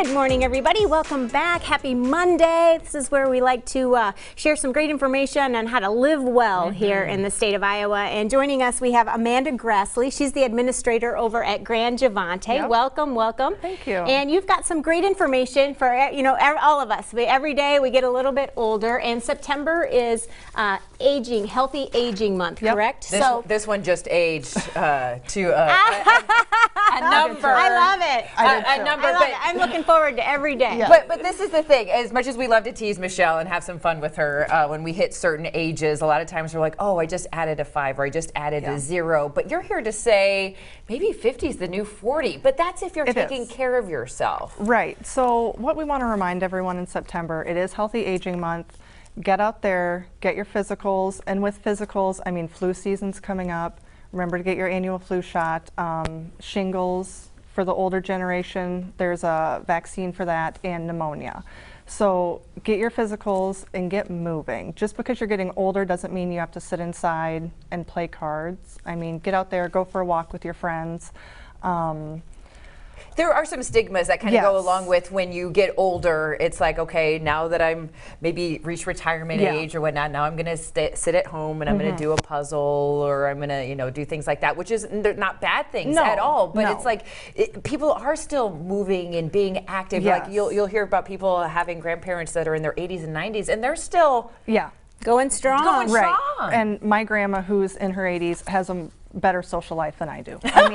Good morning, everybody. Welcome back. Happy Monday. This is where we like to share some great information on how to live well here in the state of Iowa. And joining us, we have Amanda Grassley. She's the administrator over at Grand Jivante. Yep. Welcome, welcome. Thank you. And you've got some great information for all of us. Every day we get a little bit older, and September is healthy aging month, Yep. correct? This one just aged to a number. I love it. A number. I love it. I'm looking forward to every day. Yeah. But this is the thing. As much as we love to tease Michelle and have some fun with her when we hit certain ages, a lot of times we're like, oh, I just added a 5 or I just added a 0. But you're here to say maybe 50 is the new 40. But that's if you're taking care of yourself. Right. So what we want to remind everyone in September, it is Healthy Aging Month. Get out there, get your physicals. And with physicals, I mean flu season's coming up. Remember to get your annual flu shot. Shingles. For the older generation, there's a vaccine for that, and pneumonia. So get your physicals and get moving. Just because you're getting older doesn't mean you have to sit inside and play cards. I mean, get out there, go for a walk with your friends. There are some stigmas that kind of go along with when you get older. It's like, okay, now that I'm maybe reached retirement age or whatnot, now I'm going to sit at home and I'm going to do a puzzle, or I'm going to, do things like that, which is they're not bad things at all. But it's like people are still moving and being active. Yes. Like you'll hear about people having grandparents that are in their 80s and 90s, and they're still going strong. Right. And my grandma, who's in her 80s, has a better social life than I do. I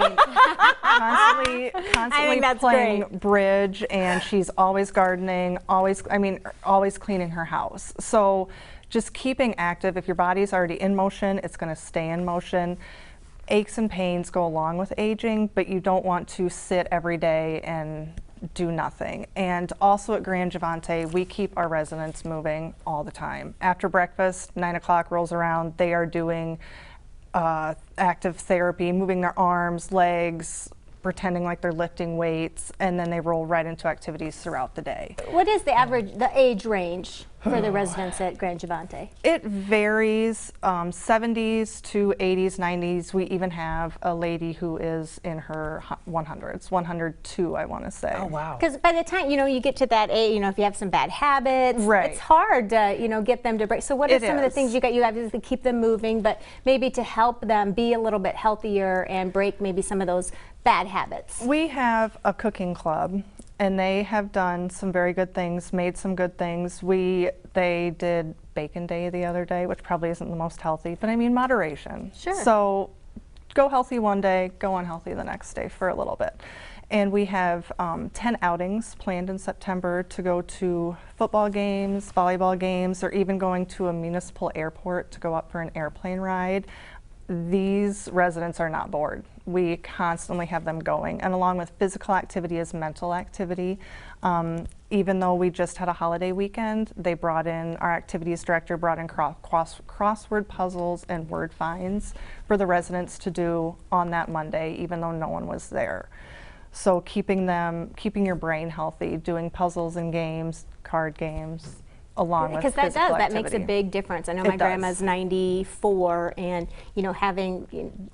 mean, constantly playing bridge, and she's always gardening, always cleaning her house. So just keeping active. If your body's already in motion, it's going to stay in motion. Aches and pains go along with aging, but you don't want to sit every day and do nothing. And also at Grand Jivante, we keep our residents moving all the time. After breakfast, 9 o'clock rolls around, they are doing active therapy, moving their arms, legs, pretending like they're lifting weights, and then they roll right into activities throughout the day. What is the age range for the residents at Grand Jivante? It varies, 70s to 80s, 90s. We even have a lady who is in her 100s, 102, I want to say. Oh, wow. Because by the time, you get to that age, if you have some bad habits, it's hard to, get them to break. So what are some of the things you have to keep them moving, but maybe to help them be a little bit healthier and break maybe some of those bad habits? We have a cooking club, and they have done some very good things, made some good things. They did Bacon Day the other day, which probably isn't the most healthy, but I mean moderation. Sure. So go healthy one day, go unhealthy the next day for a little bit. And we have 10 outings planned in September to go to football games, volleyball games, or even going to a municipal airport to go up for an airplane ride. These residents are not bored. We constantly have them going, and along with physical activity is mental activity. Even though we just had a holiday weekend, our activities director brought in crossword puzzles and word finds for the residents to do on that Monday, even though no one was there. So keeping your brain healthy, doing puzzles and games, card games, along with physical activity. Because that makes a big difference. I know my grandma's 94, and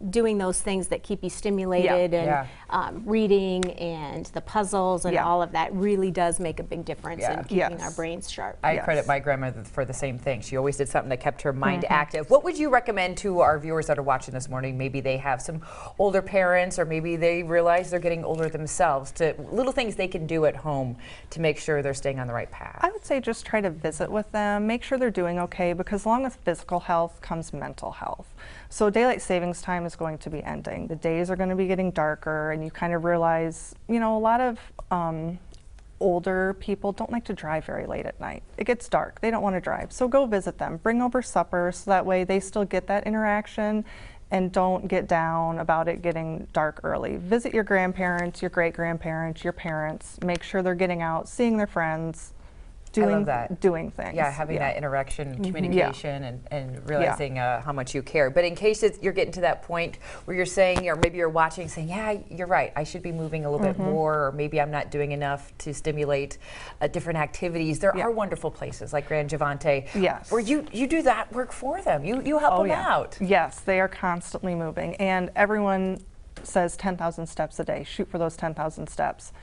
doing those things that keep you stimulated and reading and the puzzles and all of that really does make a big difference in keeping our brains sharp. I credit my grandmother for the same thing. She always did something that kept her mind active. What would you recommend to our viewers that are watching this morning? Maybe they have some older parents, or maybe they realize they're getting older themselves, to little things they can do at home to make sure they're staying on the right path. I would say just try to visit with them, make sure they're doing okay, because along with physical health comes mental health. So daylight savings time is going to be ending. The days are going to be getting darker, and you kind of realize, a lot of older people don't like to drive very late at night. It gets dark. They don't want to drive. So go visit them. Bring over supper so that way they still get that interaction and don't get down about it getting dark early. Visit your grandparents, your great-grandparents, your parents. Make sure they're getting out, seeing their friends, doing things. Yeah, having that interaction, communication, and realizing how much you care. But in case you're getting to that point where you're saying, or maybe you're watching saying, yeah, you're right, I should be moving a little bit more, or maybe I'm not doing enough to stimulate different activities. There are wonderful places like Grand Jivante where you do that work for them. You help them out. Yes, they are constantly moving, and everyone says 10,000 steps a day. Shoot for those 10,000 steps.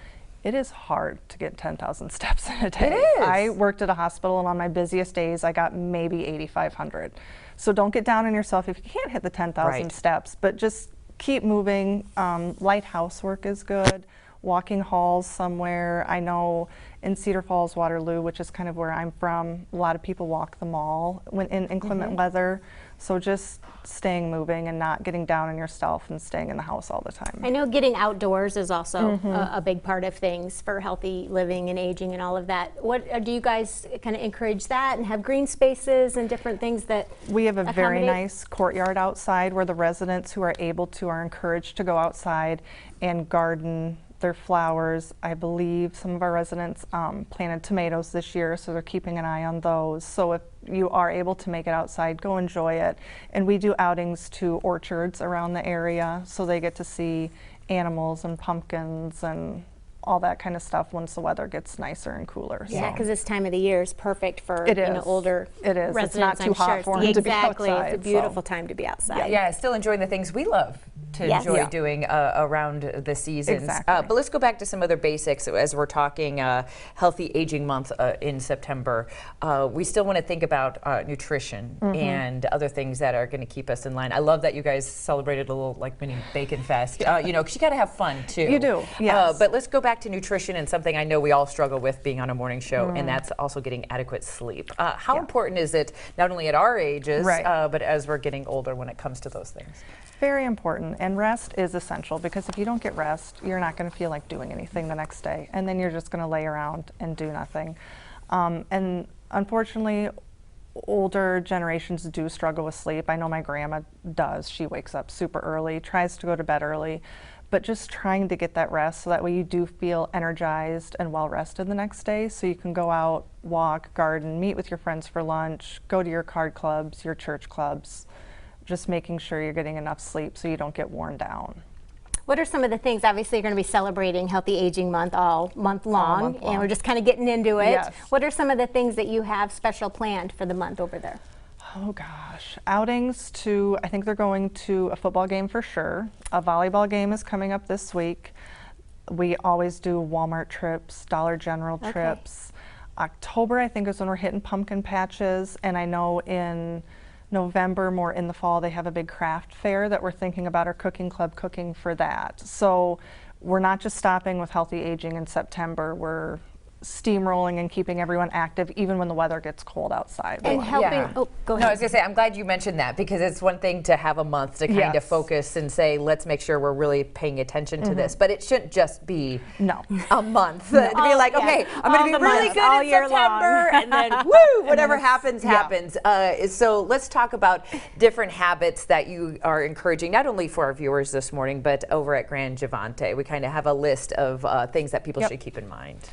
It is hard to get 10,000 steps in a day. It is. I worked at a hospital, and on my busiest days, I got maybe 8,500. So don't get down on yourself if you can't hit the 10,000 steps, but just keep moving. Light housework is good. Walking halls somewhere. I know in Cedar Falls, Waterloo, which is kind of where I'm from, a lot of people walk the mall when in inclement weather. So just staying moving and not getting down on yourself and staying in the house all the time. I know getting outdoors is also a big part of things for healthy living and aging and all of that. What do you guys kind of encourage that and have green spaces and different things that we have a very accommodate? nice courtyard outside where the residents who are able to are encouraged to go outside and garden their flowers. I believe some of our residents planted tomatoes this year, so they're keeping an eye on those. So if you are able to make it outside, go enjoy it. And we do outings to orchards around the area, so they get to see animals and pumpkins and all that kind of stuff once the weather gets nicer and cooler. Yeah, because this time of the year is perfect for older It is. residents. It's not too hot for them to be outside. Exactly. It's a beautiful time to be outside. Yeah, still enjoying the things we love to enjoy doing around the seasons. Exactly. But let's go back to some other basics as we're talking Healthy Aging Month in September. We still want to think about nutrition and other things that are going to keep us in line. I love that you guys celebrated a little like mini bacon fest. You know, 'cause you got to have fun too. You do, yes. But let's go back to nutrition and something I know we all struggle with being on a morning show, and that's also getting adequate sleep. How important is it, not only at our ages, but as we're getting older when it comes to those things? Very important, and rest is essential, because if you don't get rest, you're not going to feel like doing anything the next day, and then you're just going to lay around and do nothing. And unfortunately, older generations do struggle with sleep. I know my grandma does. She wakes up super early, tries to go to bed early, but just trying to get that rest so that way you do feel energized and well rested the next day, so you can go out, walk, garden, meet with your friends for lunch, go to your card clubs, your church clubs. Just making sure you're getting enough sleep so you don't get worn down. What are some of the things? Obviously, you're going to be celebrating Healthy Aging Month all month long, and we're just kind of getting into it. Yes. What are some of the things that you have special planned for the month over there? Oh gosh, outings to, I think they're going to a football game for sure. A volleyball game is coming up this week. We always do Walmart trips, Dollar General trips. October, I think, is when we're hitting pumpkin patches, and I know in November, more in the fall, they have a big craft fair that we're thinking about our cooking club cooking for that. So we're not just stopping with Healthy Aging in September, we're steamrolling and keeping everyone active even when the weather gets cold outside. And helping, oh, go ahead. No, I was going to say, I'm glad you mentioned that, because it's one thing to have a month to kind of focus and say, let's make sure we're really paying attention to this, but it shouldn't just be a month. To be like, okay, I'm going to be really good in September, and then woo, whatever happens, happens. So let's talk about different habits that you are encouraging, not only for our viewers this morning, but over at Grand Jivante. We kind of have a list of things that people should keep in mind.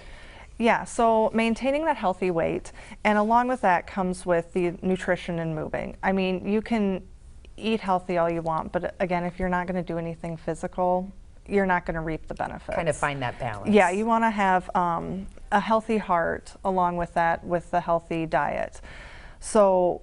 Yeah, so maintaining that healthy weight, and along with that comes with the nutrition and moving. I mean, you can eat healthy all you want, but again, if you're not going to do anything physical, you're not going to reap the benefits. Kind of find that balance. Yeah, you want to have a healthy heart along with that, with the healthy diet. So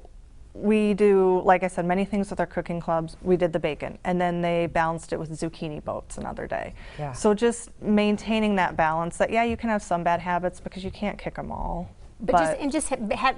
we do, like I said, many things with our cooking clubs. We did the bacon, and then they balanced it with zucchini boats another day. Yeah. So just maintaining that balance, that you can have some bad habits because you can't kick them all. But just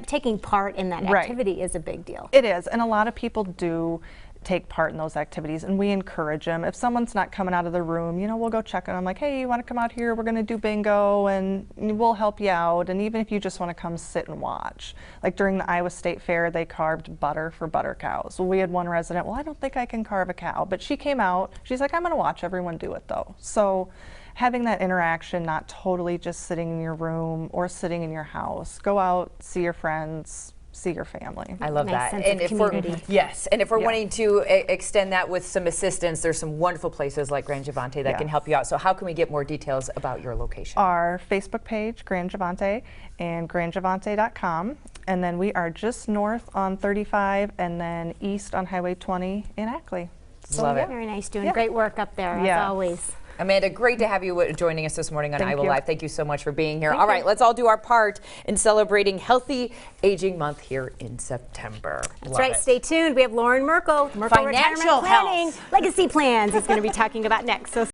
taking part in that activity is a big deal. It is, and a lot of people do take part in those activities, and we encourage them. If someone's not coming out of the room, you know, we'll go check on them, like, hey, you want to come out here? We're going to do bingo, and we'll help you out. And even if you just want to come sit and watch, like during the Iowa State Fair, they carved butter for butter cows. Well, we had one resident, well, I don't think I can carve a cow, but she came out. She's like, I'm going to watch everyone do it though. So having that interaction, not totally just sitting in your room or sitting in your house. Go out, see your friends, see your family. I love that. And if we're and if we're wanting to extend that with some assistance, there's some wonderful places like Grand Jivante that can help you out. So how can we get more details about your location? Our Facebook page, Grand Jivante, and grandjivante.com. And then we are just north on 35 and then east on Highway 20 in Ackley. So love it. Very nice. Doing great work up there, as always. Amanda, great to have you joining us this morning on Iowa Live. Thank you so much for being here. All right, let's all do our part in celebrating Healthy Aging Month here in September. That's right. Stay tuned. We have Lauren Merkel, Financial Retirement Planning, Legacy Plans is going to be talking about next. So